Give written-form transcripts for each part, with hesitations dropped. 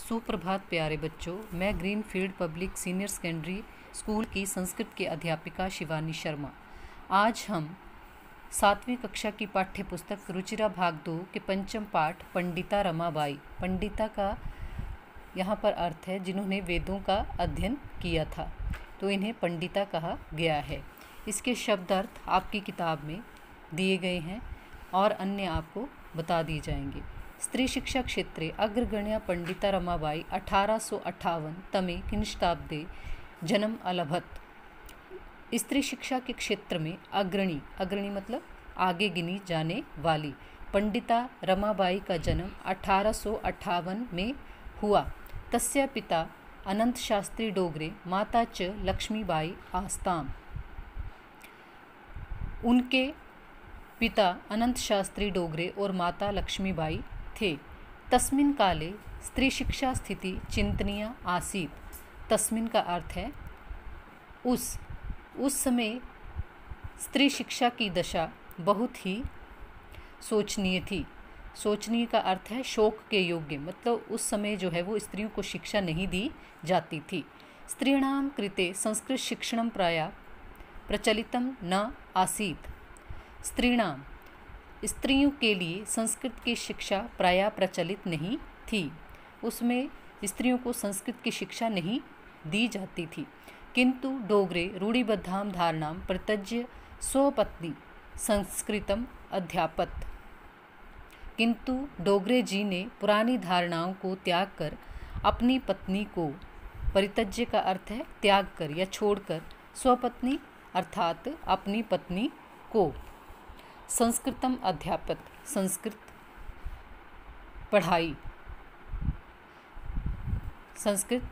सुप्रभात प्यारे बच्चों, मैं greenfield public senior secondary school की संस्कृत की अध्यापिका शिवानी शर्मा। आज हम 7वीं कक्षा की पाठ्य पुस्तक रुचिरा भाग 2 के पंचम पाठ पंडिता रमाबाई। पंडिता का यहाँ पर अर्थ है जिन्होंने वेदों का अध्ययन किया था, तो इन्हें पंडिता कहा गया है। इसके शब्दार्थ आपकी किताब में दिए गए हैं और अन्य आपको बता दिए जाएंगे। स्त्री शिक्षा क्षेत्रे अग्रगण्या पंडिता रमाबाई 1858 तमे खिष्टाब्दे जन्म अलभत। स्त्री शिक्षा के क्षेत्र में अग्रणी मतलब आगे गिनी जाने वाली पंडिता रमाबाई का जन्म 1858 में हुआ। तस्य पिता अनंत शास्त्री डोगरे, माता च लक्ष्मीबाई आस्ताम। उनके पिता अनंत शास्त्री डोगरे और माता लक्ष्मीबाई थे। तस्मिन् काले स्त्री शिक्षा स्थिति चिंतनीय आसीत। तस्मिन् का अर्थ है उस समय स्त्री शिक्षा की दशा बहुत ही शोचनीय थी। शोचनीय का अर्थ है शोक के योग्य, मतलब उस समय जो है वो स्त्रियों को शिक्षा नहीं दी जाती थी। स्त्रीणां कृते संस्कृत शिक्षणं प्रायः प्रचलितं न आसीत्। स्त्रियों के लिए संस्कृत की शिक्षा प्रायः प्रचलित नहीं थी। उसमें स्त्रियों को संस्कृत की शिक्षा नहीं दी जाती थी। किंतु डोगरे रूढ़िबद्धां धारणां परित्यज्य स्वपत्नी संस्कृतम अध्यापत। किंतु डोगरे जी ने पुरानी धारणाओं को त्याग कर अपनी पत्नी को, परित्यज्य का अर्थ है त्याग कर या छोड़कर, स्वपत्नी अर्थात अपनी पत्नी को संस्कृतम अध्यापत संस्कृत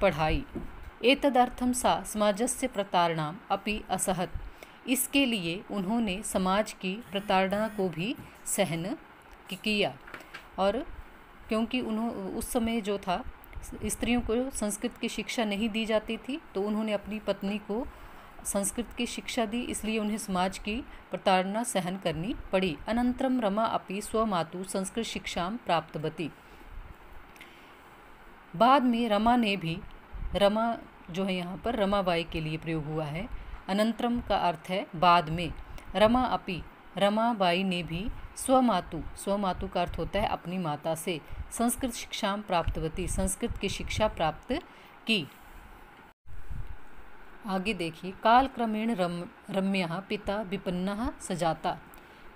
पढ़ाई। एतदर्थम सा समाजस्य प्रताड़नाम अपि असहत। इसके लिए उन्होंने समाज की प्रताड़ना को भी सहन किया। और क्योंकि उस समय जो था स्त्रियों को संस्कृत की शिक्षा नहीं दी जाती थी, तो उन्होंने अपनी पत्नी को संस्कृत की शिक्षा दी, इसलिए उन्हें समाज की प्रताड़ना सहन करनी पड़ी। अनंतरम रमा अपि स्वमातु संस्कृत शिक्षां प्राप्तवती। बाद में रमा ने भी, रमा जो है यहाँ पर रमाबाई के लिए प्रयोग हुआ है। अनंतरम का अर्थ है बाद में। रमा अपि, रमाबाई ने भी स्वमातु का अर्थ होता है अपनी माता से, संस्कृत शिक्षां प्राप्तवती संस्कृत की शिक्षा प्राप्त की। आगे देखिए, कालक्रमेण रम्या पिता विपन्नः सजाता।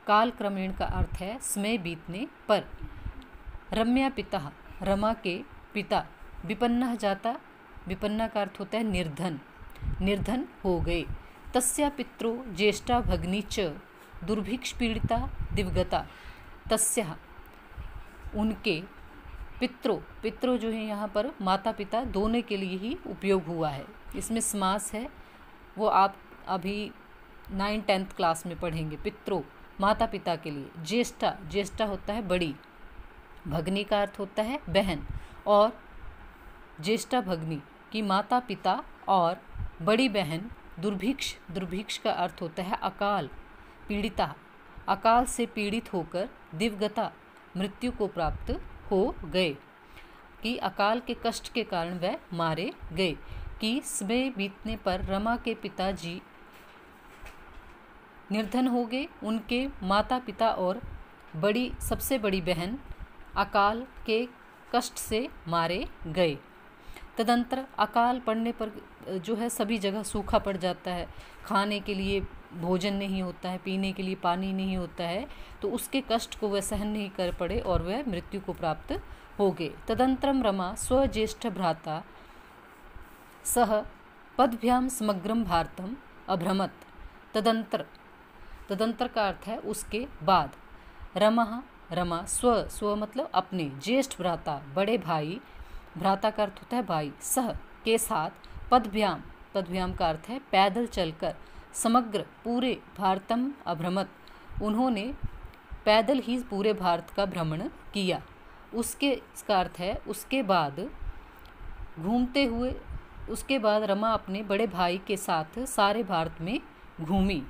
कालक्रमेण का अर्थ है समय बीतने पर। रम्या पिता, रमा के पिता, विपन्नः जाता, विपन्ना का अर्थ होता है निर्धन हो गए। तस्या पित्रो ज्येष्ठा भगिनी च दुर्भिक्ष पीड़िता दिवगता। तस्या उनके पित्रो जो है यहाँ पर माता पिता दोनों के लिए ही उपयोग हुआ है। इसमें समास है, वो आप अभी 9th-10th क्लास में पढ़ेंगे। पित्रो माता पिता के लिए। ज्येष्ठा होता है बड़ी, भगनी का अर्थ होता है बहन, और ज्येष्ठा भगनी की माता पिता और बड़ी बहन दुर्भिक्ष का अर्थ होता है अकाल, पीड़िता, अकाल से पीड़ित होकर दिवगता मृत्यु को प्राप्त हो गए, कि अकाल के कष्ट के कारण वह मारे गए। कि समय बीतने पर रमा के पिताजी निर्धन हो गए, उनके माता पिता और सबसे बड़ी बहन अकाल के कष्ट से मारे गए। तदंतर अकाल पड़ने पर जो है सभी जगह सूखा पड़ जाता है, खाने के लिए भोजन नहीं होता है, पीने के लिए पानी नहीं होता है, तो उसके कष्ट को वह सहन नहीं कर पड़े और वह मृत्यु को प्राप्त हो गए। तदंतरम रमा स्वज्येष्ठ भ्राता सह पदभ्याम समग्रम भारतम अभ्रमत। तदंतर का अर्थ है उसके बाद। रमा स्व मतलब अपने, ज्येष्ठ भ्राता बड़े भाई, भ्राता का अर्थ होता है भाई, सह के साथ, पदभ्याम का अर्थ है पैदल चलकर, समग्र पूरे भारतम अभ्रमत उन्होंने पैदल ही पूरे भारत का भ्रमण किया। इसका अर्थ है उसके बाद घूमते हुए, उसके बाद रमा अपने बड़े भाई के साथ सारे भारत में घूमी।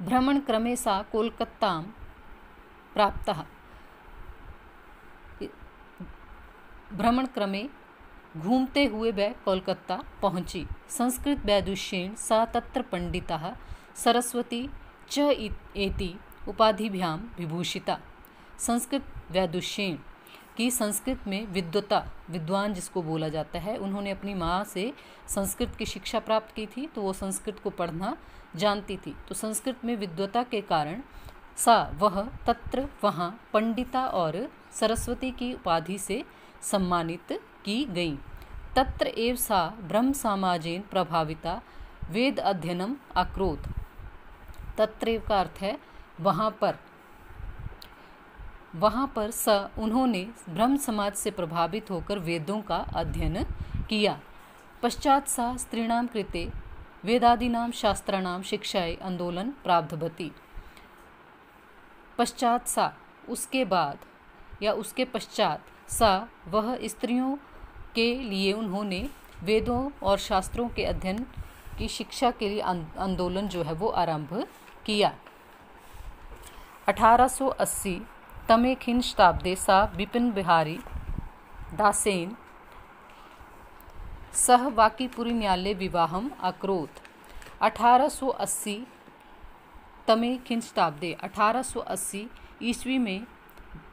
भ्रमण क्रमे सा कोलकातां प्राप्तः। भ्रमण क्रमे घूमते हुए वह कोलकाता पहुंची। संस्कृत वैदुष्येण सा तत्र पंडिता सरस्वती च एति उपाधिभ्याम विभूषिता। संस्कृत वैदुष्येण की संस्कृत में विद्वता, विद्वान जिसको बोला जाता है, उन्होंने अपनी माँ से संस्कृत की शिक्षा प्राप्त की थी, तो वो संस्कृत को पढ़ना जानती थी। तो संस्कृत में विद्वता के कारण सा वह तत्र वहाँ पंडिता और सरस्वती की उपाधि से सम्मानित की गई। तत्र एव सा ब्रह्म समाजेन प्रभाविता वेद अध्ययनम अकरोत्। तत्र एव का अर्थ है वहाँ पर उन्होंने ब्रह्म समाज से प्रभावित होकर वेदों का अध्ययन किया। पश्चात सा स्त्रीणां कृते वेदादीनां शास्त्राणां शिक्षायै आंदोलन प्रारब्धवती। पश्चात सा उसके बाद या उसके पश्चात सा वह स्त्रियों के लिए उन्होंने वेदों और शास्त्रों के अध्ययन की शिक्षा के लिए आंदोलन जो है वो आरंभ किया। 1880 तमे खिंशताब्दे सा बिपिन बिहारी दासेन सह वाकीपुरी न्यायालय विवाहम अकरोत्। 1880 तमे खिंशताब्दे 1880 ईस्वी में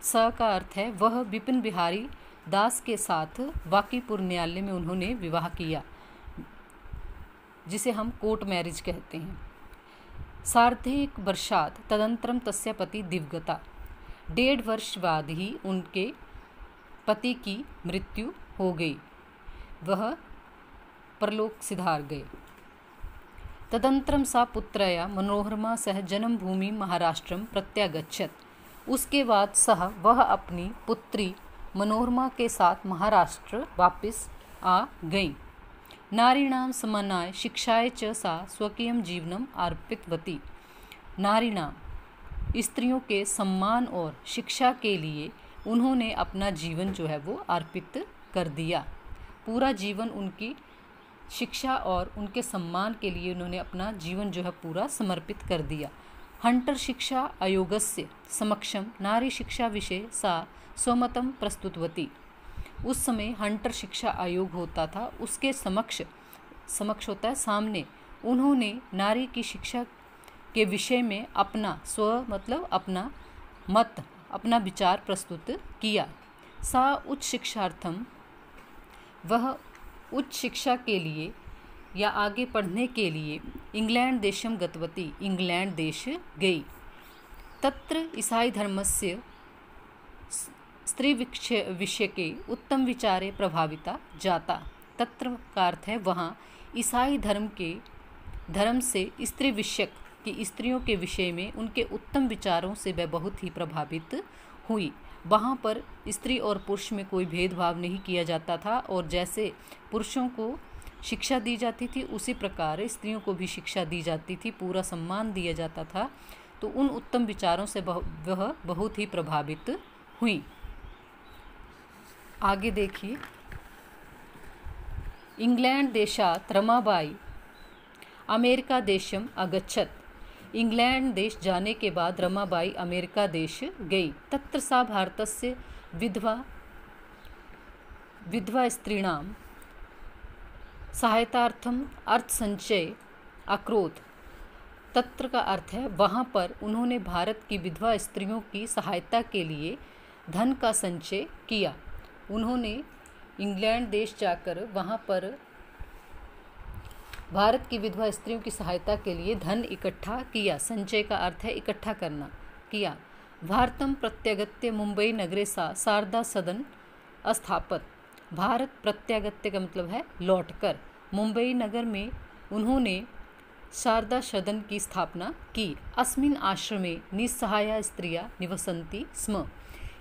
स का अर्थ है वह बिपिन बिहारी दास के साथ वाकीपुर न्यायालय में उन्होंने विवाह किया, जिसे हम कोर्ट मैरिज कहते हैं। सार्धेक वर्षात तदंतरम तस्य पति दिवगता। 1.5 वर्ष बाद ही उनके पति की मृत्यु हो गई, वह परलोक सिधार गए। तदंतरम सा पुत्रया मनोरमा सह जन्मभूमि महाराष्ट्रम प्रत्यागच्छत। उसके बाद वह अपनी पुत्री मनोरमा के साथ महाराष्ट्र वापस आ गई। नारीणां समानाय शिक्षाय च सा स्वकीयं जीवनम अर्पितवती। नारीणां स्त्रियों के सम्मान और शिक्षा के लिए उन्होंने अपना जीवन जो है वो अर्पित कर दिया। पूरा जीवन उनकी शिक्षा और उनके सम्मान के लिए उन्होंने अपना जीवन जो है पूरा समर्पित कर दिया। हंटर शिक्षा आयोगस्य समक्षम नारी शिक्षा विषय सा स्वमतम प्रस्तुतवती। उस समय हंटर शिक्षा आयोग होता था, उसके समक्ष होता है सामने, उन्होंने नारी की शिक्षा के विषय में अपना अपना मत, अपना विचार प्रस्तुत किया। सा उच्च शिक्षार्थम, वह उच्च शिक्षा के लिए या आगे पढ़ने के लिए इंग्लैंड देशम गतवती, इंग्लैंड देश गई। तत्र ईसाई धर्मस्य स्त्री विषय के उत्तम विचारे प्रभाविता जाता। तत्र का अर्थ है वहाँ ईसाई धर्म से स्त्री विषयक की स्त्रियों के विषय में उनके उत्तम विचारों से वह बहुत ही प्रभावित हुई। वहाँ पर स्त्री और पुरुष में कोई भेदभाव नहीं किया जाता था, और जैसे पुरुषों को शिक्षा दी जाती थी उसी प्रकार स्त्रियों को भी शिक्षा दी जाती थी, पूरा सम्मान दिया जाता था। तो उन उत्तम विचारों से वह बहुत ही प्रभावित हुई। आगे देखिए, इंग्लैंड देशात रमाबाई अमेरिका देशम अगच्छत। इंग्लैंड देश जाने के बाद रमाबाई अमेरिका देश गई। तत्र सा भारतस्य विधवा स्त्रीणां सहायतार्थम अर्थ संचय अकरोत्। तत्र का अर्थ है वहाँ पर उन्होंने भारत की विधवा स्त्रियों की सहायता के लिए धन का संचय किया। उन्होंने इंग्लैंड देश जाकर वहाँ पर भारत की विधवा स्त्रियों की सहायता के लिए धन इकट्ठा किया। संचय का अर्थ है इकट्ठा करना, किया। भारतम प्रत्यागत्य मुंबई नगरे सा शारदा सदन स्थापत। भारत प्रत्यागत्य का मतलब है लौटकर। मुंबई नगर में उन्होंने शारदा सदन की स्थापना की। अस्मिन् आश्रमे निस्सहाया स्त्रियां निवसन्ति स्म।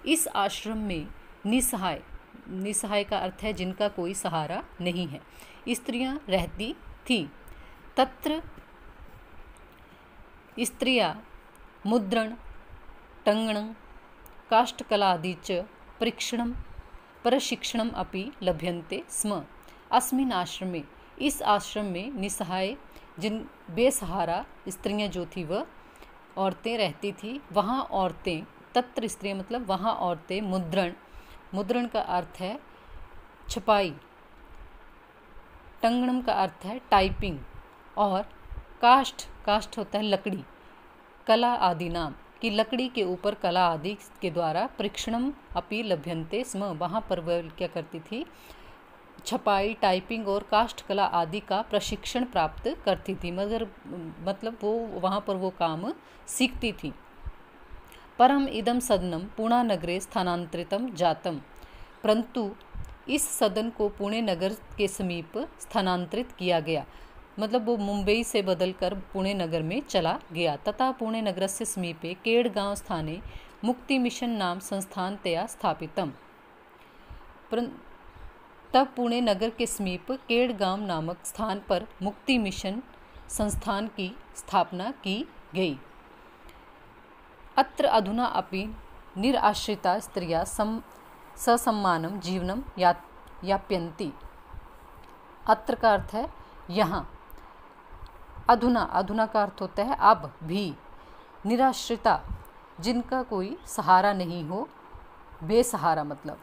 इस आश्रम में निस्सहाय का अर्थ है जिनका कोई सहारा नहीं है, स्त्रियां रहती थी। तत्र स्त्रियां मुद्रण, टंगणं, काष्ठकलादि च प्रशिक्षणम अपि लभ्यन्ते स्म। अस्मिन् आश्रमे, इस आश्रम में निस्सहाय जिन बेसहारा स्त्रियां जो थी वह औरतें रहती थी। वहाँ औरतें, तत्र स्त्रियां मतलब वहाँ औरतें मुद्रण का अर्थ है छपाई, टंगणम का अर्थ है टाइपिंग, और काष्ठ होता है लकड़ी, कला आदि नाम कि लकड़ी के ऊपर कला आदि के द्वारा परीक्षणम अपि लभ्यन्ते स्म, वहाँ पर वह क्या करती थी, छपाई, टाइपिंग और काष्ठ कला आदि का प्रशिक्षण प्राप्त करती थी, मगर मतलब वो वहाँ पर वो काम सीखती थी। परम इदम सदनम पुणा नगरे स्थानांतरितम जातम, परंतु इस सदन को पुणे नगर के समीप स्थानांतरित किया गया, मतलब वो मुंबई से बदलकर पुणे नगर में चला गया। तथा पुणे नगरस्य समीपे केडगांव स्थाने मुक्ति मिशन नाम संस्थान तया स्थापितम, तब पुणे नगर के समीप केडगांव नामक स्थान पर मुक्ति मिशन संस्थान की स्थापना की गई। अत्र अधुना अपि निराश्रिता स्त्रियः ससम्मानं जीवनं यापयन्ति। अत्र का अर्थ है यहाँ, अधुना का अर्थ होता है अब भी, निराश्रिता जिनका कोई सहारा नहीं हो, बेसहारा मतलब,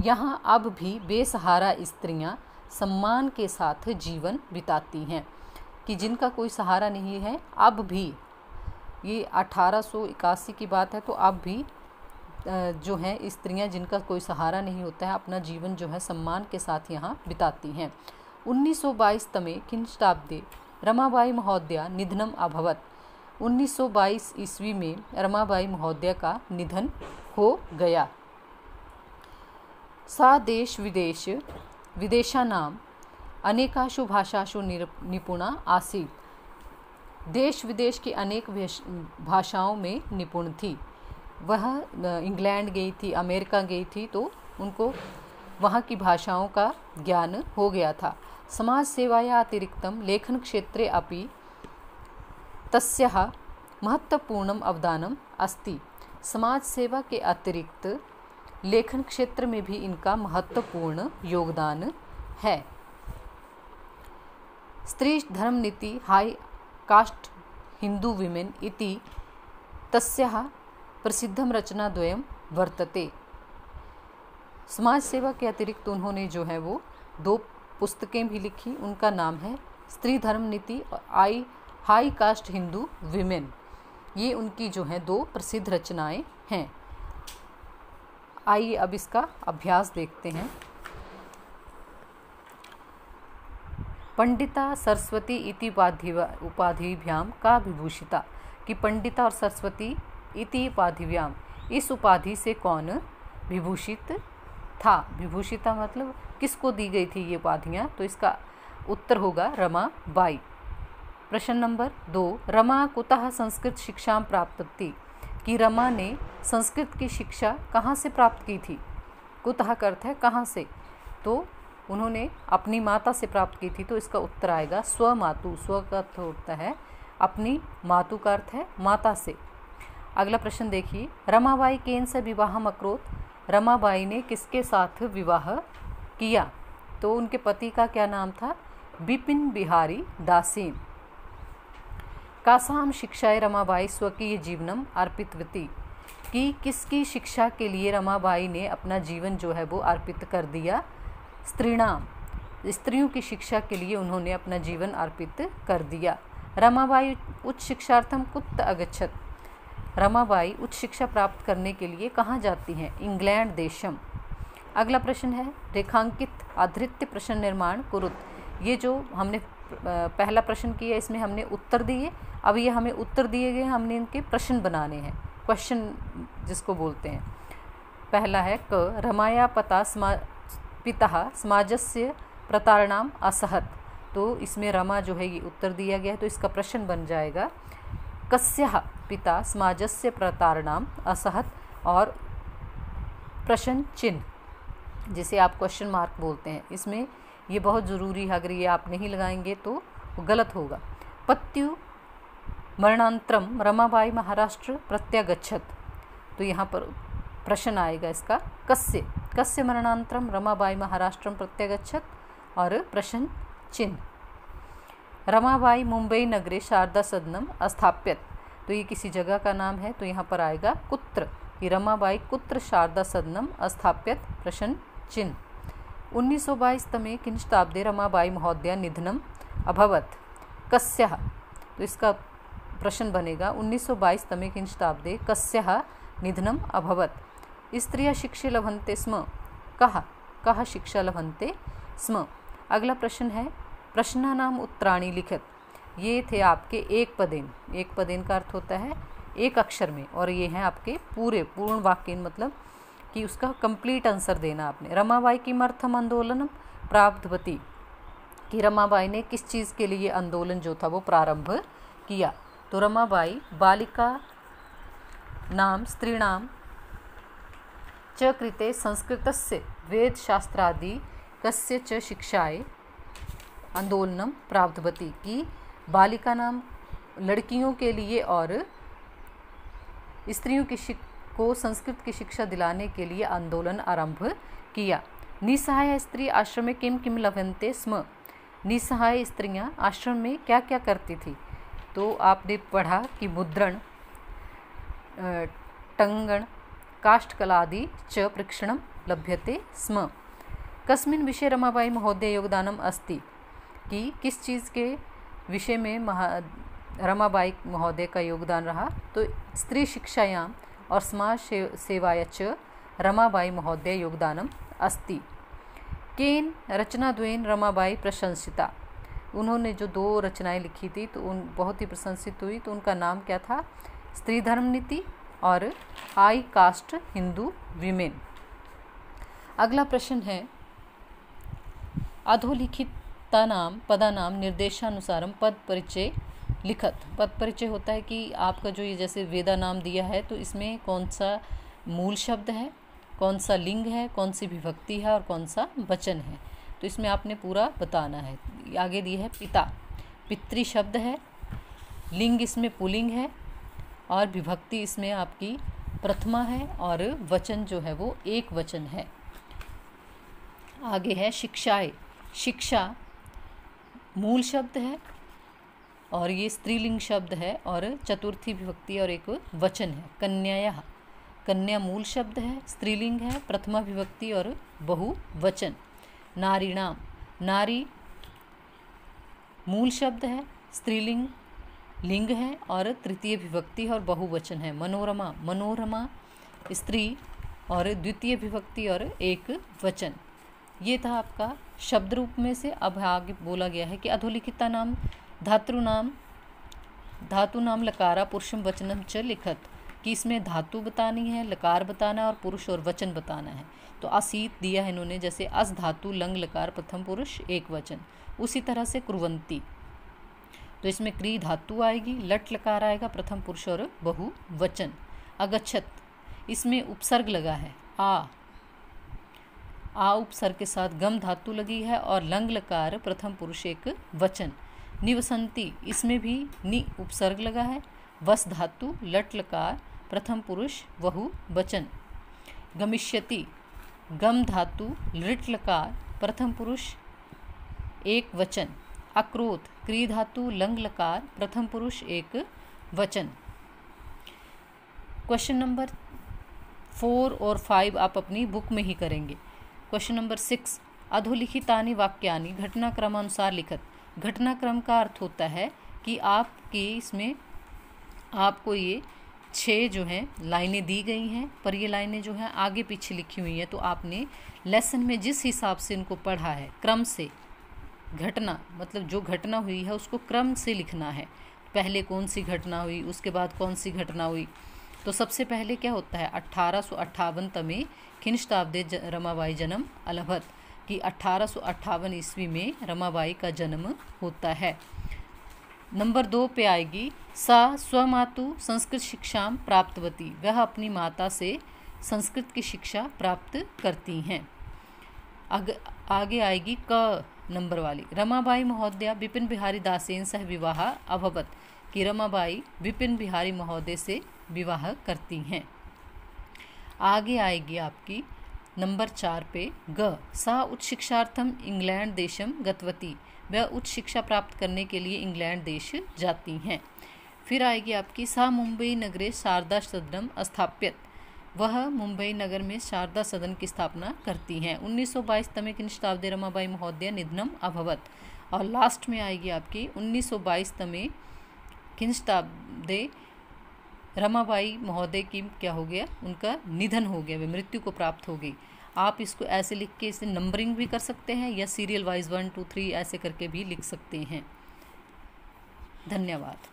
यहाँ अब भी बेसहारा स्त्रियाँ सम्मान के साथ जीवन बिताती हैं, कि जिनका कोई सहारा नहीं है अब भी, ये 1881 की बात है, तो अब भी जो है स्त्रियां जिनका कोई सहारा नहीं होता है अपना जीवन जो है सम्मान के साथ यहाँ बिताती हैं। 1922 तमे खिंष्टाब्दे रमाबाई महोदया निधनम अभवत। 1922 ईस्वी में रमाबाई महोदया का निधन हो गया। सा देश विदेशानाम अनेकाशु भाषासु निपुणा आसीत्। देश विदेश की अनेक भाषाओं में निपुण थी। वह इंग्लैंड गई थी, अमेरिका गई थी, तो उनको वहाँ की भाषाओं का ज्ञान हो गया था। समाज सेवाया अतिरिक्तम लेखन क्षेत्रे अपि तस्याः महत्वपूर्णम अवदानम अस्ति। समाज सेवा के अतिरिक्त लेखन क्षेत्र में भी इनका महत्वपूर्ण योगदान है। स्त्री धर्म नीति हाई कास्ट हिंदू विमेन इति तस्याः प्रसिद्धम रचनाद्वयं वर्तते। समाज सेवा के अतिरिक्त उन्होंने जो है वो 2 पुस्तकें भी लिखी। उनका नाम है स्त्री धर्म नीति और हाई कास्ट हिंदू विमेन। ये उनकी जो है 2 प्रसिद्ध रचनाएं हैं। आइए अब इसका अभ्यास देखते हैं। पंडिता सरस्वती इति उपाधिभ्याम का विभूषिता, कि पंडिता और सरस्वती इति उपाधिभ्याम, इस उपाधि से कौन विभूषित था। विभूषिता मतलब किसको दी गई थी ये उपाधियाँ, तो इसका उत्तर होगा रमाबाई। प्रश्न नंबर 2, रमा कुतः संस्कृत शिक्षा प्राप्तवती, कि रमा ने संस्कृत की शिक्षा कहाँ से प्राप्त की थी। कुतः का अर्थ है कहाँ से, तो उन्होंने अपनी माता से प्राप्त की थी, तो इसका उत्तर आएगा स्वमातु। स्व का अर्थ होता है अपनी, मातु का अर्थ है माता से। अगला प्रश्न देखिए, रमाबाई केन से विवाहम अकरोत, रमाबाई ने किसके साथ विवाह किया, तो उनके पति का क्या नाम था, बिपिन बिहारी दासेन। कासाम शिक्षाए रमाबाई स्वकीय जीवनम अर्पितवती, कि किसकी शिक्षा के लिए रमाबाई ने अपना जीवन जो है वो अर्पित कर दिया। स्त्रीणाम, स्त्रियों की शिक्षा के लिए उन्होंने अपना जीवन अर्पित कर दिया। रमाबाई उच्च शिक्षार्थम कुत अगच्छत, रमाबाई उच्च शिक्षा प्राप्त करने के लिए कहाँ जाती हैं, इंग्लैंड देशम। अगला प्रश्न है, रेखांकित आधृत्य प्रश्न निर्माण कुरुत, ये जो हमने पहला प्रश्न किया इसमें हमने उत्तर दिए, अब ये हमें उत्तर दिए गए, हमने इनके प्रश्न बनाने हैं, क्वेश्चन जिसको बोलते हैं। पहला है क, रमाया पिता समाजस्य प्रतारणाम असहत, तो इसमें रमा जो है ये उत्तर दिया गया है, तो इसका प्रश्न बन जाएगा कस्याः पिता समाजस्य प्रतारणाम असहत, और प्रश्न चिन्ह जिसे आप क्वेश्चन मार्क बोलते हैं, इसमें ये बहुत ज़रूरी है, अगर ये आप नहीं लगाएंगे तो गलत होगा। पत्यु मरणांतरम रमाबाई महाराष्ट्र प्रत्यागच्छत, तो यहाँ पर प्रश्न आएगा इसका कस्य मरणांतरम रमाबाई महाराष्ट्रम प्रत्यागच्छत, और प्रश्न चिन्ह। रमाबाई मुंबई नगरे शारदा सदनम अस्थाप्यत, तो ये किसी जगह का नाम है, तो यहाँ पर आएगा कुत्र, कि रमाबाई कुत्र शारदा सदनम अस्थाप्यत, प्रश्न चिन्ह। 1922 तमे किंशताब्दे रमाबाई महोदया निधनम अभवत् कस्याः। तो इसका प्रश्न बनेगा 1922 तमे किंशताब्दे कस्याः निधनम अभवत्। स्त्रियः शिक्षा लभन्ते स्म। कः शिक्षा लभन्ते स्म। अगला प्रश्न है प्रश्नानाम उत्तराणि लिखित। ये थे आपके एक पदेन का अर्थ होता है एक अक्षर में, और ये हैं आपके पूर्ण वाक्य, मतलब कि उसका कंप्लीट आंसर देना आपने। रमाबाई किमर्थम आंदोलनम प्रारब्धवती, कि रमाबाई ने किस चीज़ के लिए आंदोलन जो था वो प्रारंभ किया। तो रमाबाई बालिका नाम स्त्रीणाम च कृते संस्कृतस्य वेदशास्त्रादि कस्य च शिक्षाय आंदोलनम प्रारब्धवती, की बालिका नाम लड़कियों के लिए और स्त्रियों को संस्कृत की शिक्षा दिलाने के लिए आंदोलन आरंभ किया। निसहाय स्त्री आश्रम में किम लभन्ते स्म। निसहाय स्त्रियां आश्रम में क्या क्या करती थी। तो आपने पढ़ा कि मुद्रण, टंगण, काष्ठकलादि च प्रशिक्षणं लभ्यते स्म। कस्मिन् विषये रमाबाई महोदय योगदानम अस्ति, कि किस चीज़ के विषय में रमाबाई महोदय का योगदान रहा। तो स्त्री शिक्षायाम और समाज सेवाय च रमाबाई महोदय योगदानम अस्ति। केन रचनाद्वयेन रमाबाई प्रशंसिता। उन्होंने जो 2 रचनाएं लिखी थी तो उन बहुत ही प्रशंसित हुई। तो उनका नाम क्या था, स्त्री धर्म नीति और आई कास्ट हिंदू वीमेन। अगला प्रश्न है अधोलिखितानाम पदानाम निर्देशानुसारम पद परिचय लिखत। पद परिचय होता है कि आपका जो ये जैसे वेदा नाम दिया है तो इसमें कौन सा मूल शब्द है, कौन सा लिंग है, कौन सी विभक्ति है और कौन सा वचन है। तो इसमें आपने पूरा बताना है। आगे दी है पिता, पितृ शब्द है, लिंग इसमें पुल्लिंग है और विभक्ति इसमें आपकी प्रथमा है और वचन जो है वो एक वचन है। आगे है शिक्षाएं। शिक्षा मूल शब्द है और ये स्त्रीलिंग शब्द है और चतुर्थी विभक्ति और एक वचन है। कन्याया, कन्या मूल शब्द है, स्त्रीलिंग है, प्रथमा विभक्ति और बहुवचन। नारीणाम, नारी मूल शब्द है, स्त्रीलिंग लिंग है और तृतीय विभक्ति और बहुवचन है। मनोरमा, मनोरमा स्त्री और द्वितीय विभक्ति और एक वचन। ये था आपका शब्द रूप में से। अब आगे बोला गया है कि अधोलिखिता नाम धातु नाम लकारा पुरुषम वचनम च लिखत, कि इसमें धातु बतानी है, लकार बताना और पुरुष और वचन बताना है। तो असीत दिया है इन्होंने, जैसे अस धातु लंग लकार प्रथम पुरुष एक वचन। उसी तरह से कुर्वंती, तो इसमें क्री धातु आएगी, लट लकार आएगा, प्रथम पुरुष और बहुवचन। अगच्छत, इसमें उपसर्ग लगा है आ उपसर्ग के साथ गम धातु लगी है और लंग लकार प्रथम पुरुष एक वचन। निवसंती, इसमें भी नि उपसर्ग लगा है, वस धातु लट लकार प्रथम पुरुष बहुवचन। गमिष्यति, गम धातु लृट लकार प्रथम पुरुष एक वचन। अक्रोध, क्री धातु लंग लकार प्रथम पुरुष एक वचन। क्वेश्चन नंबर 4 और 5 आप अपनी बुक में ही करेंगे। क्वेश्चन नंबर 6, अधोलिखितानि वाक्यानि घटनाक्रमानुसार लिखत। घटनाक्रम का अर्थ होता है कि आपके इसमें आपको ये 6 जो हैं लाइनें दी गई हैं, पर ये लाइनें जो हैं आगे पीछे लिखी हुई हैं। तो आपने लेसन में जिस हिसाब से इनको पढ़ा है क्रम से, घटना मतलब जो घटना हुई है उसको क्रम से लिखना है। पहले कौन सी घटना हुई, उसके बाद कौन सी घटना हुई। तो सबसे पहले क्या होता है 1858 तमे खिंशताब्दे रमाबाई जन्म अलभत, कि 1858 ईस्वी में रमाबाई का जन्म होता है। नंबर 2 पे आएगी सा स्वमातु संस्कृत शिक्षा प्राप्तवती, वह अपनी माता से संस्कृत की शिक्षा प्राप्त करती हैं। आगे आएगी क नंबर वाली, रमाबाई महोदया विपिन बिहारी दासेन सह विवाह अभवत, कि रमाबाई विपिन बिहारी महोदय से विवाह करती हैं। आगे आएगी आपकी नंबर 4 पे ग, सा उच्च शिक्षार्थम इंग्लैंड देशम गतवती, वह उच्च शिक्षा प्राप्त करने के लिए इंग्लैंड देश जाती हैं। फिर आएगी आपकी सा मुंबई नगरे शारदा सदनम स्थापित, वह मुंबई नगर में शारदा सदन की स्थापना करती हैं। 1922 तमे किन शताब्दे रमाबाई महोदय निधनम अभवत। और लास्ट में आएगी आपकी 1922 तमे किन शताब्दे रमाबाई महोदय की क्या हो गया, उनका निधन हो गया, वे मृत्यु को प्राप्त हो गई। आप इसको ऐसे लिख के इसे नंबरिंग भी कर सकते हैं या सीरियल वाइज 1 2 3 ऐसे करके भी लिख सकते हैं। धन्यवाद।